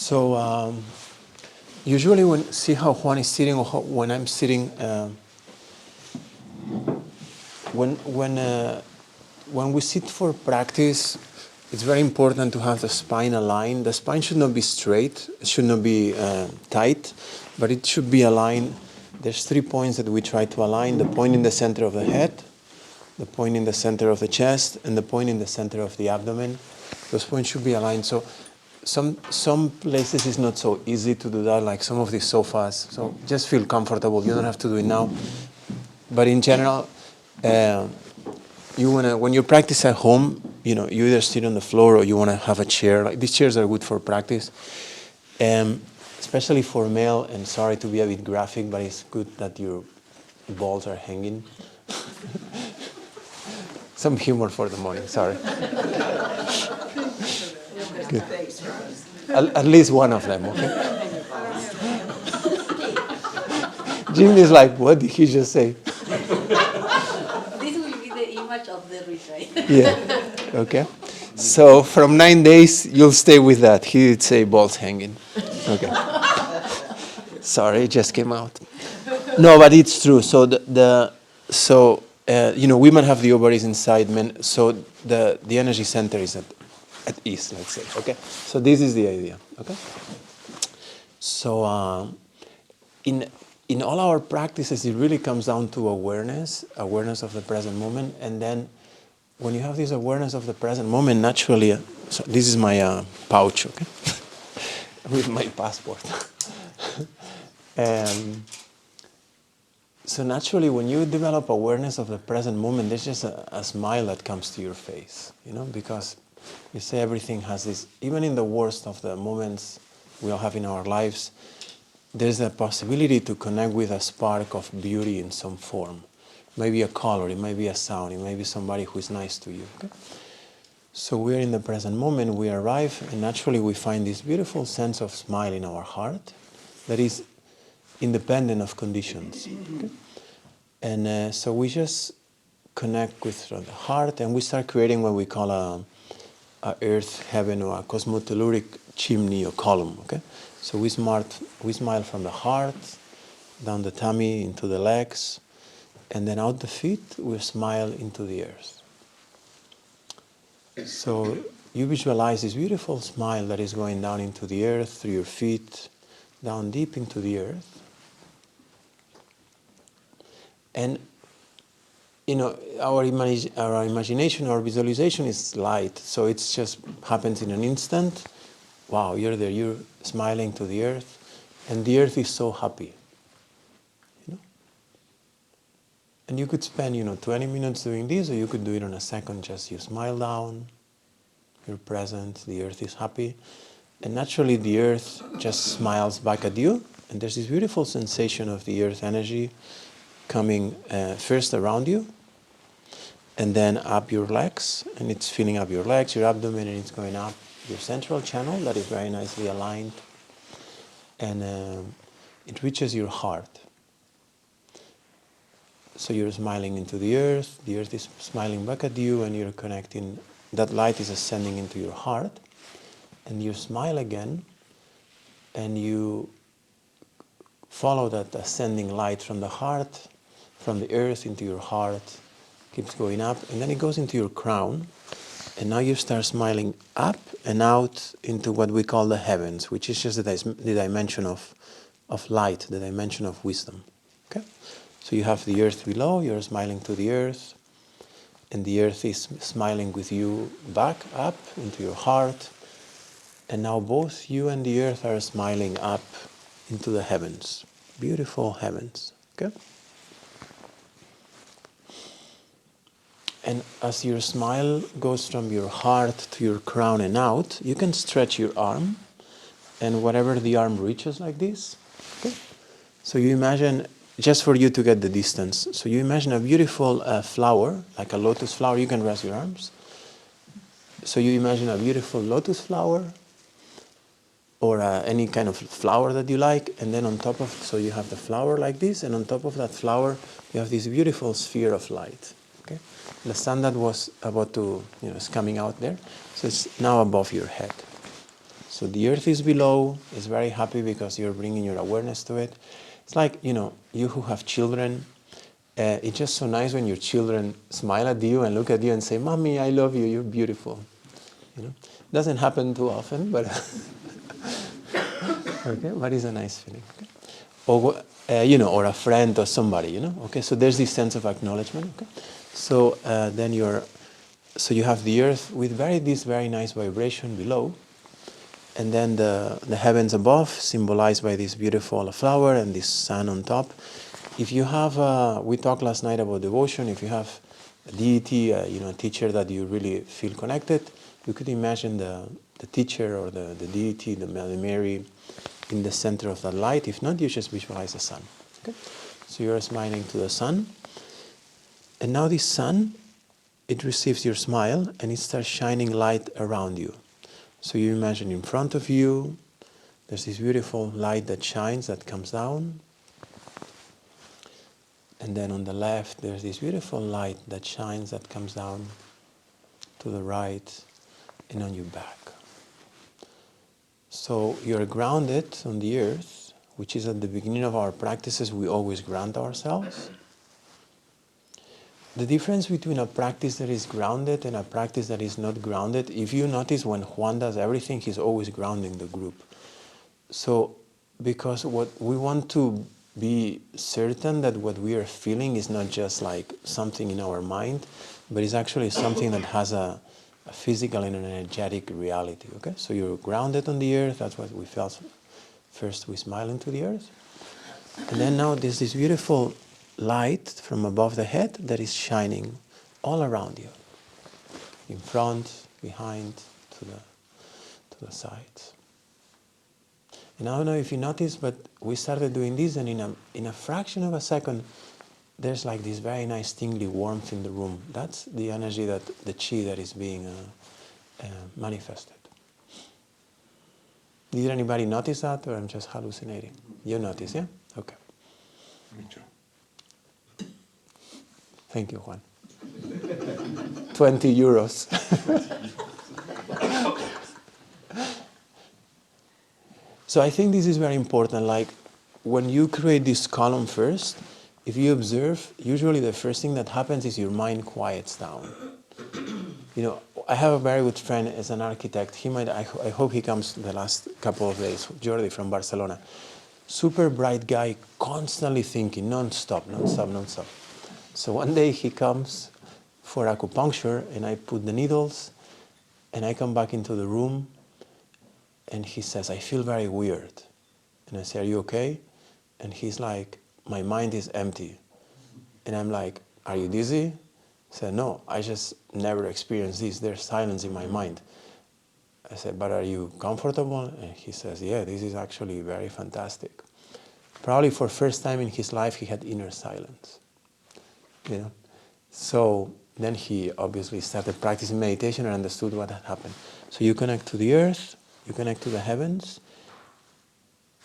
So usually see how Juan is sitting, or when I'm sitting, when we sit for practice, it's very important to have the spine aligned. The spine should not be straight, it should not be tight, but it should be aligned. There's 3 points that we try to align: the point in the center of the head, the point in the center of the chest, and the point in the center of the abdomen. Those points should be aligned. So some places it's not so easy to do that, like some of these sofas. So just feel comfortable. You don't have to do it now. But in general, when you practice at home, you either sit on the floor or you want to have a chair. Like these chairs are good for practice, especially for male. And sorry to be a bit graphic, but it's good that your balls are hanging. Some humor for the morning. Sorry. Good. At least one of them, okay? Jim is like, what did he just say? This will be the image of the retreat. Yeah, okay. So from 9 days, you'll stay with that. He did say balls hanging. Okay. Sorry, it just came out. No, but it's true. So women have the ovaries inside men. So the energy center is at ease, let's say. Okay. So this is the idea. Okay. So in all our practices, it really comes down to awareness of the present moment. And then when you have this awareness of the present moment, naturally, so this is my pouch, okay, with my passport. So naturally, when you develop awareness of the present moment, there's just a smile that comes to your face, because you say everything has this, even in the worst of the moments we all have in our lives, there's a possibility to connect with a spark of beauty in some form. Maybe a color, it might be a sound, it might be somebody who is nice to you. Okay? So we're in the present moment, we arrive, and naturally we find this beautiful sense of smile in our heart that is independent of conditions. Okay? And so we just connect with the heart, and we start creating what we call a earth, heaven, or a cosmotelluric chimney or column. Okay? So we smile from the heart, down the tummy, into the legs, and then out the feet, we smile into the earth. So you visualize this beautiful smile that is going down into the earth, through your feet, down deep into the earth. And, our imagination, our visualization is light, so it just happens in an instant. Wow, you're there, you're smiling to the earth, and the earth is so happy. And you could spend, 20 minutes doing this, or you could do it in a second. Just you smile down, you're present, the earth is happy. And naturally the earth just smiles back at you. And there's this beautiful sensation of the earth energy coming first around you, and then up your legs. And it's filling up your legs, your abdomen, and it's going up your central channel that is very nicely aligned. And it reaches your heart. So you're smiling into the earth is smiling back at you, and you're connecting, that light is ascending into your heart, and you smile again, and you follow that ascending light from the heart, from the earth into your heart, keeps going up, and then it goes into your crown, and now you start smiling up and out into what we call the heavens, which is just the dimension of light, the dimension of wisdom. Okay? So you have the earth below, you're smiling to the earth, and the earth is smiling with you back up into your heart, and now both you and the earth are smiling up into the heavens, beautiful heavens. Okay? And as your smile goes from your heart to your crown and out, you can stretch your arm, and whatever the arm reaches like this. Okay? So you imagine, just for you to get the distance, so you imagine a beautiful flower, like a lotus flower. You can rest your arms. So you imagine a beautiful lotus flower, or any kind of flower that you like, and then on top of, so you have the flower like this, and on top of that flower, you have this beautiful sphere of light. Okay? The sun that was about to, is coming out there, so it's now above your head. So the earth is below, is very happy because you're bringing your awareness to it. It's like, you who have children, it's just so nice when your children smile at you and look at you and say, "Mommy, I love you, you're beautiful." Doesn't happen too often, but okay, but it's a nice feeling. Okay? Or or a friend or somebody, Okay, so there's this sense of acknowledgement. Okay, so so you have the earth with this very nice vibration below, and then the heavens above, symbolized by this beautiful flower and this sun on top. If you have, we talked last night about devotion. If you have a deity, a teacher that you really feel connected, you could imagine the teacher or the deity, the Mary, in the center of that light. If not, you just visualize the sun. Okay? So you're smiling to the sun, and now this sun, it receives your smile and it starts shining light around you. So you imagine in front of you, there's this beautiful light that shines, that comes down. And then on the left, there's this beautiful light that shines, that comes down to the right and on your back. So you're grounded on the earth, which is at the beginning of our practices, we always ground ourselves. The difference between a practice that is grounded and a practice that is not grounded, if you notice when Juan does everything, he's always grounding the group. So, because what we want to be certain that what we are feeling is not just like something in our mind, but it's actually something that has a physical and an energetic reality. Okay, so you're grounded on the earth. That's what we felt. First, we smile into the earth, and then now there's this beautiful light from above the head that is shining all around you, in front, behind, to the sides. And I don't know if you noticed, but we started doing this, and in a fraction of a second, there's like this very nice tingly warmth in the room. That's the energy, the chi that is being manifested. Did anybody notice that, or I'm just hallucinating? You notice, yeah? Okay. Me too. Thank you, Juan. 20 euros. So I think this is very important. Like, when you create this column first, if you observe, usually the first thing that happens is your mind quiets down. I have a very good friend as an architect. I hope he comes the last couple of days, Jordi from Barcelona. Super bright guy, constantly thinking, non-stop. So one day he comes for acupuncture, and I put the needles, and I come back into the room, and he says, "I feel very weird." And I say, "Are you okay?" And he's like, "My mind is empty." And I'm like, "Are you dizzy?" He said, "No, I just never experienced this. There's silence in my mind." I said, "But are you comfortable?" And he says, "Yeah, this is actually very fantastic." Probably for the first time in his life, he had inner silence. So then he obviously started practicing meditation and understood what had happened. So you connect to the earth, you connect to the heavens,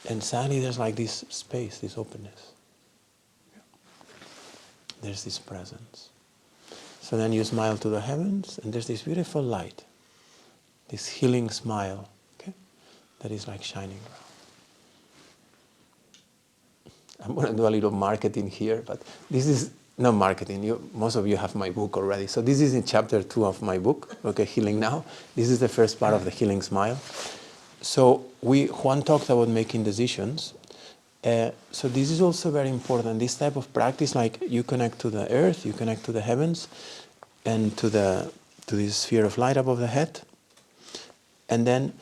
and suddenly there's like this space, this openness. There's this presence. So then you smile to the heavens, and there's this beautiful light, this healing smile, okay, that is like shining around. I'm going to do a little marketing here, but this is not marketing. Most of you have my book already. So this is in chapter 2 of my book, okay, Healing Now. This is the first part of the Healing Smile. So Juan talked about making decisions. So this is also very important. This type of practice, like you connect to the earth, you connect to the heavens, and to this sphere of light above the head, and then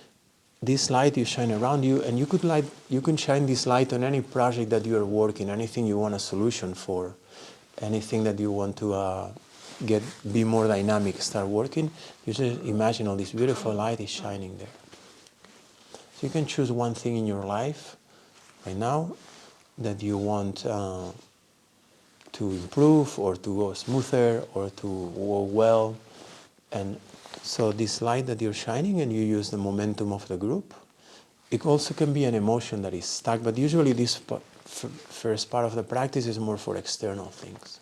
this light you shine around you, and you can shine this light on any project that you are working, anything you want a solution for, anything that you want to be more dynamic, start working. You just imagine all this beautiful light is shining there. So you can choose one thing in your life right now that you want to improve, or to go smoother, or to go well. And so this light that you're shining, and you use the momentum of the group. It also can be an emotion that is stuck, but usually this first part of the practice is more for external things.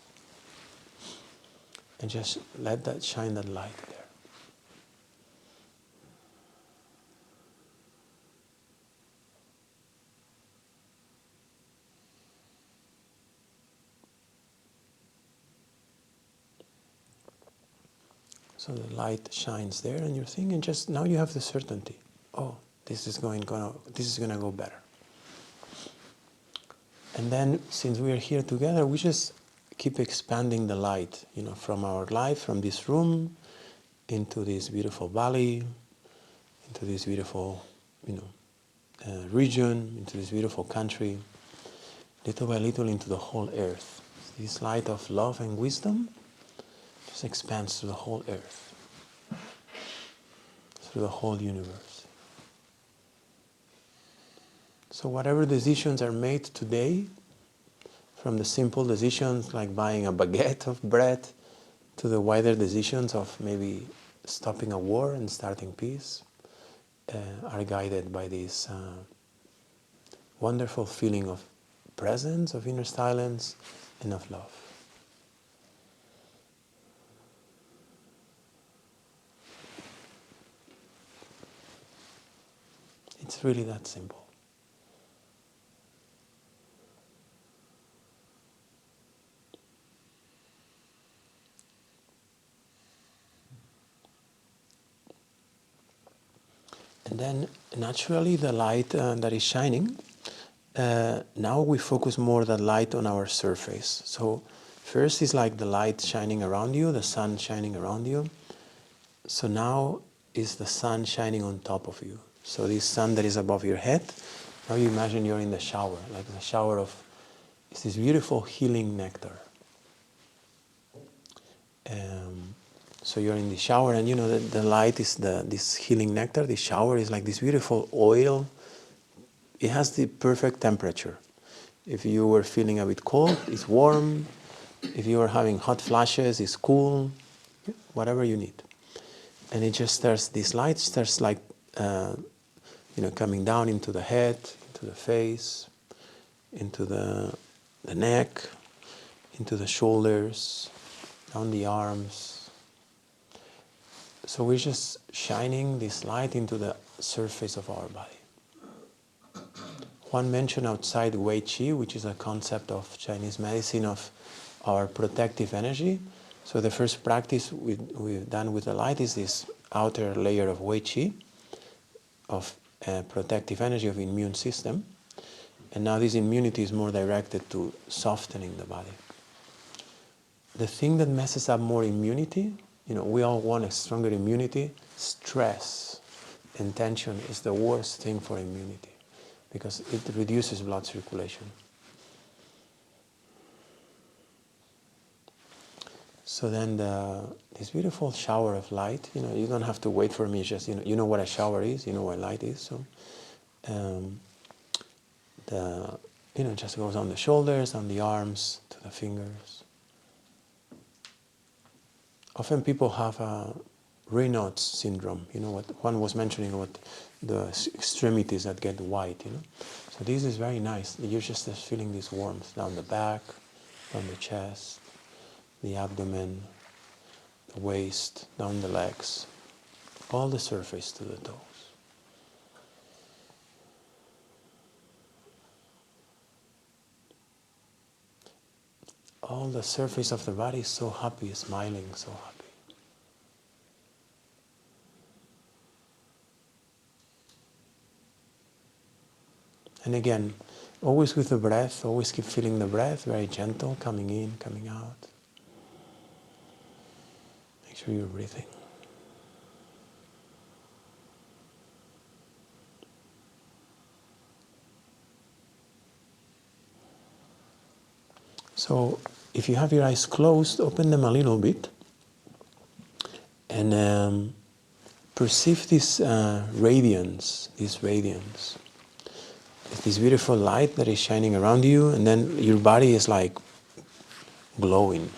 And just let that shine that light there. So the light shines there and you're thinking just now you have the certainty. Oh, this is gonna go better. And then since we are here together, we just keep expanding the light, from our life, from this room, into this beautiful valley, into this beautiful, region, into this beautiful country, little by little into the whole earth. This light of love and wisdom just expands to the whole earth, through the whole universe. So whatever decisions are made today, from the simple decisions like buying a baguette of bread, to the wider decisions of maybe stopping a war and starting peace, are guided by this wonderful feeling of presence, of inner silence, and of love. It's really that simple. And then naturally the light that is shining, now we focus more the light on our surface. So first is like the light shining around you, the sun shining around you. So now is the sun shining on top of you. So this sun that is above your head, now you imagine you're in the shower, like the shower of, it's this beautiful healing nectar. So you're in the shower and the light is this healing nectar. The shower is like this beautiful oil. It has the perfect temperature. If you were feeling a bit cold, it's warm. If you are having hot flashes, it's cool. Whatever you need. And it just starts, this light starts like, coming down into the head, into the face, into the neck, into the shoulders, down the arms. So we're just shining this light into the surface of our body. One mentioned outside Wei Qi, which is a concept of Chinese medicine of our protective energy. So the first practice we've done with the light is this outer layer of Wei Qi, of protective energy of immune system. And now this immunity is more directed to softening the body. The thing that messes up more immunity, we all want a stronger immunity. Stress and tension is the worst thing for immunity because it reduces blood circulation. So then this beautiful shower of light, you don't have to wait for me, just, you know what a shower is, you know what light is. So just goes on the shoulders, on the arms, to the fingers. Often people have Raynaud's syndrome, what Juan was mentioning about the extremities that get white, So this is very nice. You're just feeling this warmth down the back, down the chest, the abdomen, the waist, down the legs, all the surface to the toes. All the surface of the body is so happy, smiling, so happy. And again, always with the breath, always keep feeling the breath, very gentle, coming in, coming out. Make sure you're breathing. So if you have your eyes closed, open them a little bit and perceive this radiance, It's this beautiful light that is shining around you, and then your body is like glowing.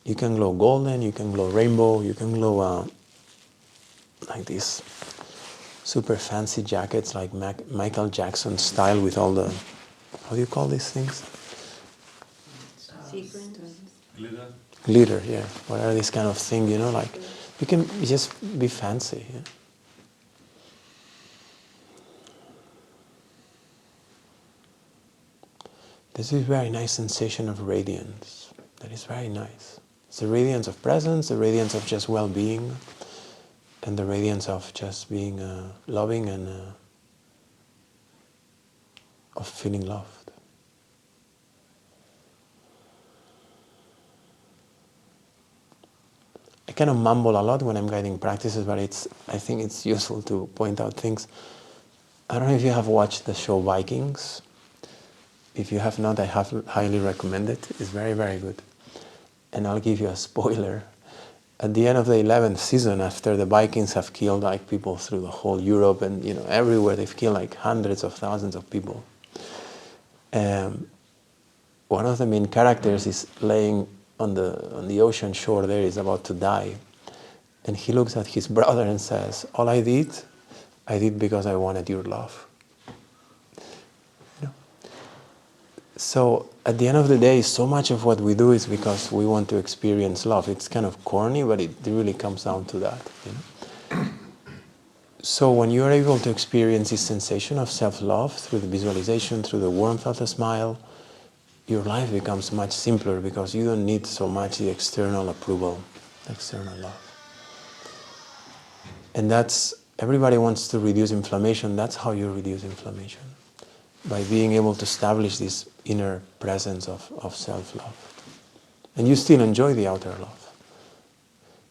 You can glow golden, you can glow rainbow, you can glow like these super fancy jackets like Michael Jackson style with all the, how do you call these things? Sequins. Glitter, yeah. Whatever this kind of thing, like you can just be fancy. Yeah? This is a very nice sensation of radiance. that is very nice. It's the radiance of presence, the radiance of just well-being, and the radiance of just being loving and of feeling loved. I kind of mumble a lot when I'm guiding practices, but I think it's useful to point out things. I don't know if you have watched the show Vikings. If you have not, I highly recommend it. It's very, very good. And I'll give you a spoiler. At the end of the 11th season, after the Vikings have killed like people through the whole Europe and everywhere, they've killed like hundreds of thousands of people. One of the main characters is laying on the ocean shore there, is about to die. And he looks at his brother and says, all I did because I wanted your love. So at the end of the day, so much of what we do is because we want to experience love. It's kind of corny, but it really comes down to that. So when you are able to experience this sensation of self-love through the visualization, through the warmth of the smile, your life becomes much simpler because you don't need so much the external approval, external love. And everybody wants to reduce inflammation. That's how you reduce inflammation, by being able to establish this inner presence of self-love. And you still enjoy the outer love.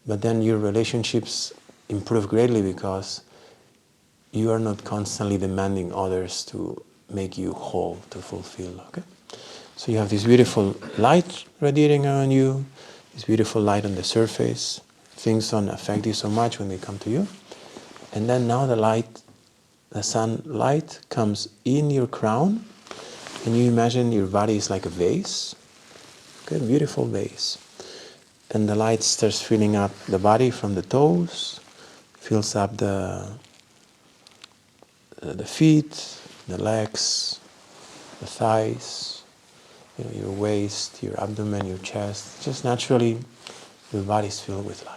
But then your relationships improve greatly because you are not constantly demanding others to make you whole, to fulfill. Okay? So you have this beautiful light radiating around you, this beautiful light on the surface. Things don't affect you so much when they come to you. And then now the sunlight comes in your crown, and you imagine your body is like a vase, okay, beautiful vase. And the light starts filling up the body from the toes, fills up the feet, the legs, the thighs, your waist, your abdomen, your chest. Just naturally, your body is filled with light.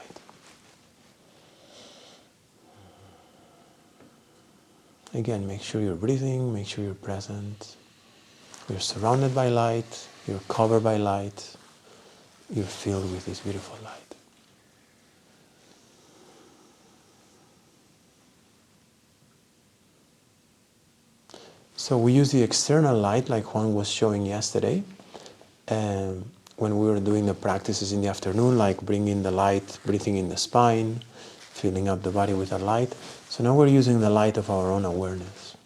Again, make sure you're breathing, make sure you're present. You're surrounded by light, you're covered by light, you're filled with this beautiful light. So we use the external light like Juan was showing yesterday when we were doing the practices in the afternoon, like bringing the light, breathing in the spine, filling up the body with a light. So now we're using the light of our own awareness.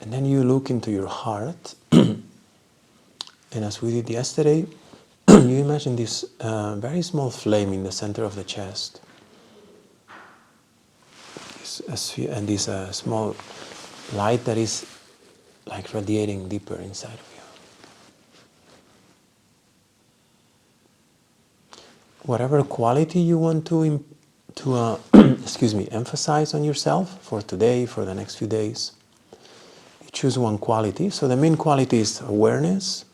And then you look into your heart, and as we did yesterday, you imagine this very small flame in the center of the chest. And this small light that is like radiating deeper inside of you. Whatever quality you want to emphasize on yourself for today, for the next few days, you choose one quality. So the main quality is awareness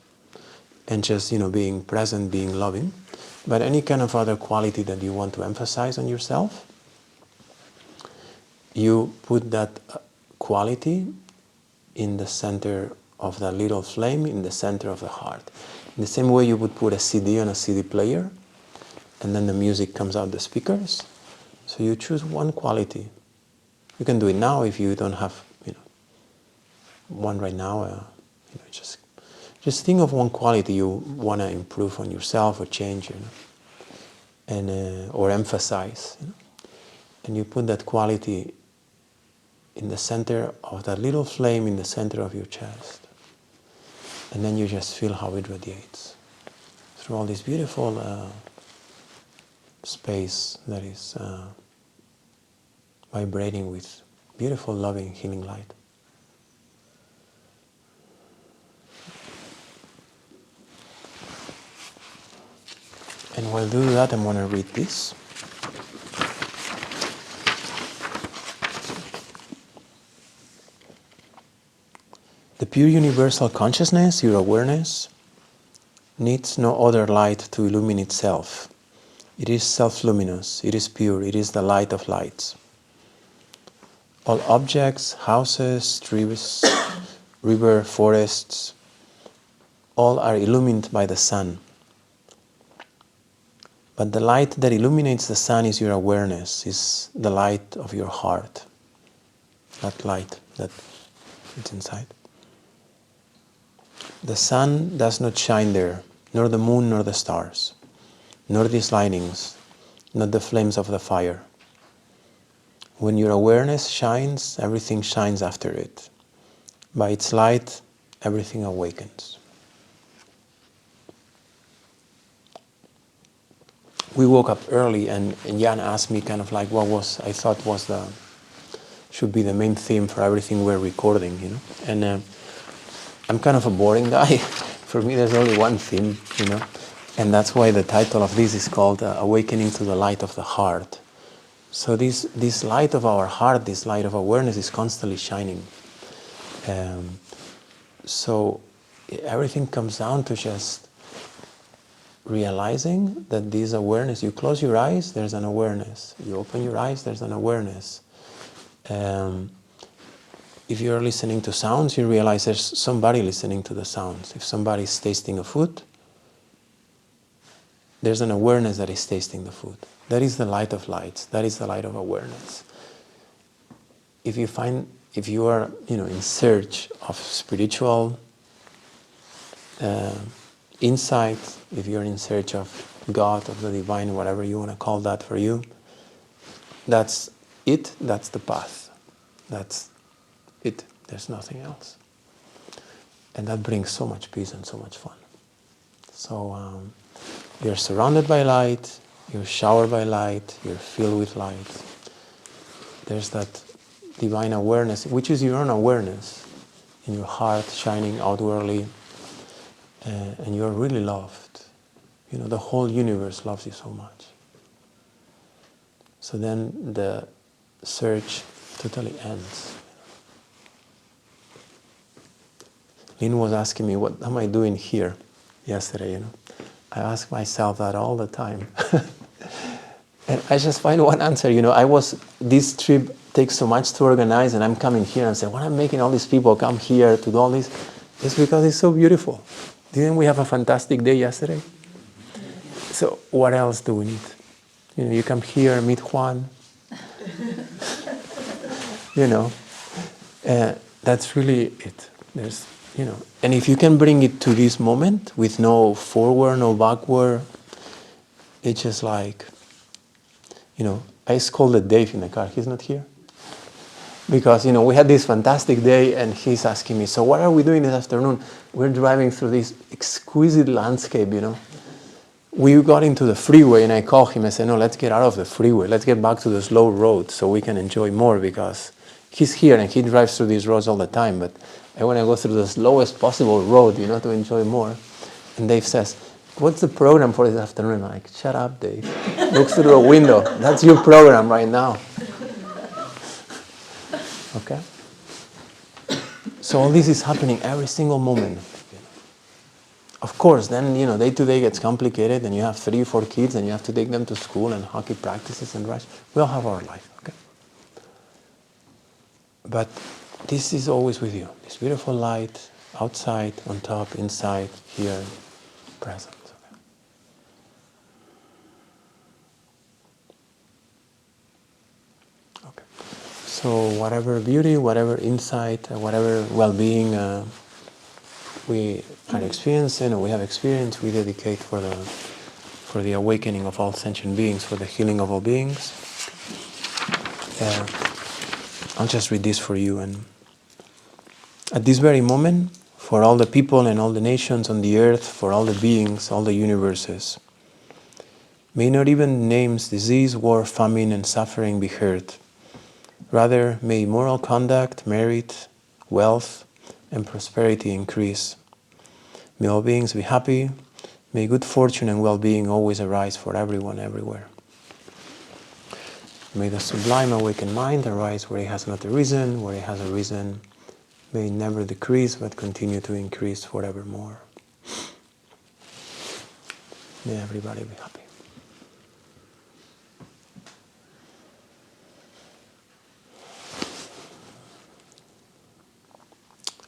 and just being present, being loving. But any kind of other quality that you want to emphasize on yourself, you put that quality in the center of that little flame, in the center of the heart. In the same way you would put a CD on a CD player, and then the music comes out the speakers. So you choose one quality. You can do it now if you don't have one right now. Just think of one quality you want to improve on yourself or change, and or emphasize. And you put that quality in the center of that little flame in the center of your chest. And then you just feel how it radiates through all this beautiful space that is vibrating with beautiful, loving, healing light. And while doing that, I'm going to read this. The pure universal consciousness, your awareness, needs no other light to illumine itself. It is self-luminous, it is pure, it is the light of lights. All objects, houses, trees, river, forests, all are illumined by the sun. But the light that illuminates the sun is your awareness, is the light of your heart. That light that is inside. The sun does not shine there, nor the moon nor the stars, nor these lightnings, not the flames of the fire. When your awareness shines, everything shines after it. By its light, everything awakens. We woke up early and Jan asked me kind of like what was, I thought was should be the main theme for everything we're recording, you know. And I'm kind of a boring guy. For me, there's only one theme, you know. And that's why the title of this is called Awakening to the Light of the Heart. So this light of our heart, this light of awareness is constantly shining. So everything comes down to just realizing that this awareness, you close your eyes, there's an awareness. You open your eyes, there's an awareness. If you're listening to sounds, you realize there's somebody listening to the sounds. If somebody's tasting a food, there's an awareness that is tasting the food. That is the light of lights. That is the light of awareness. If you are, in search of spiritual insight, if you're in search of God, of the divine, whatever you want to call that for you, that's it. That's the path. That's it. There's nothing else. And that brings so much peace and so much fun. So you're surrounded by light, you're showered by light, you're filled with light. There's that divine awareness, which is your own awareness in your heart, shining outwardly, and you're really loved. The whole universe loves you so much. So then the search totally ends. Lynn was asking me, what am I doing here yesterday, I ask myself that all the time. And I just find one answer, this trip takes so much to organize, and I'm coming here and say, why I'm making all these people come here to do all this? It's because it's so beautiful. Didn't we have a fantastic day yesterday? So what else do we need? You come here, meet Juan. That's really it. There's, and if you can bring it to this moment with no forward, no backward, it's just like, I scolded Dave in the car. He's not here. Because, we had this fantastic day and he's asking me, so what are we doing this afternoon? We're driving through this exquisite landscape, We got into the freeway and I called him and said, no, let's get out of the freeway. Let's get back to the slow road so we can enjoy more, because he's here and he drives through these roads all the time, but I want to go through the slowest possible road, to enjoy more. And Dave says, what's the program for this afternoon? I'm like, shut up, Dave. Look through the window. That's your program right now. Okay? So all this is happening every single moment. Of course, then, day to day gets complicated and you have 3 or 4 kids and you have to take them to school and hockey practices and rush. We all have our life, okay? But this is always with you. This beautiful light, outside, on top, inside, here, present. Okay. So whatever beauty, whatever insight, whatever well-being we are experiencing, or we have experienced, we dedicate for the awakening of all sentient beings, for the healing of all beings. I'll just read this for you. And at this very moment, for all the people and all the nations on the earth, for all the beings, all the universes, may not even names, disease, war, famine, and suffering be heard. Rather, may moral conduct, merit, wealth, and prosperity increase. May all beings be happy. May good fortune and well-being always arise for everyone, everywhere. May the sublime awakened mind arise where it has not arisen, where it has arisen. May it never decrease, but continue to increase forevermore. May everybody be happy.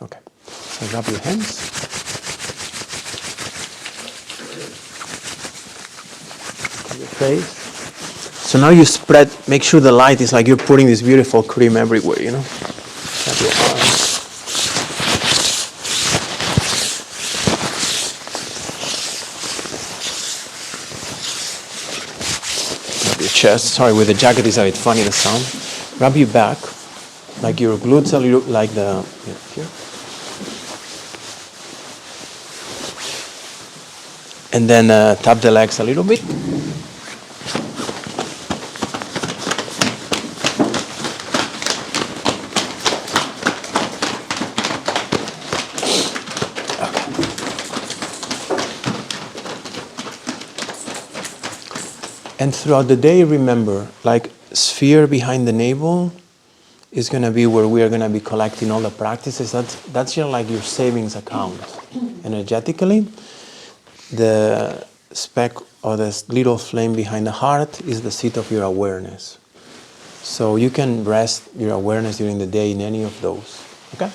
Okay, so grab your hands. Your face. So now you spread, make sure the light is like you're putting this beautiful cream everywhere, you know? Grab your arms. Grab your chest. Sorry, with the jacket it's a bit funny, the sound. Grab your back, like your glutes a little, like the, here. And then tap the legs a little bit. And throughout the day, remember, like sphere behind the navel is going to be where we are going to be collecting all the practices. That's your like your savings account. Energetically, the speck or the little flame behind the heart is the seat of your awareness. So you can rest your awareness during the day in any of those. Okay?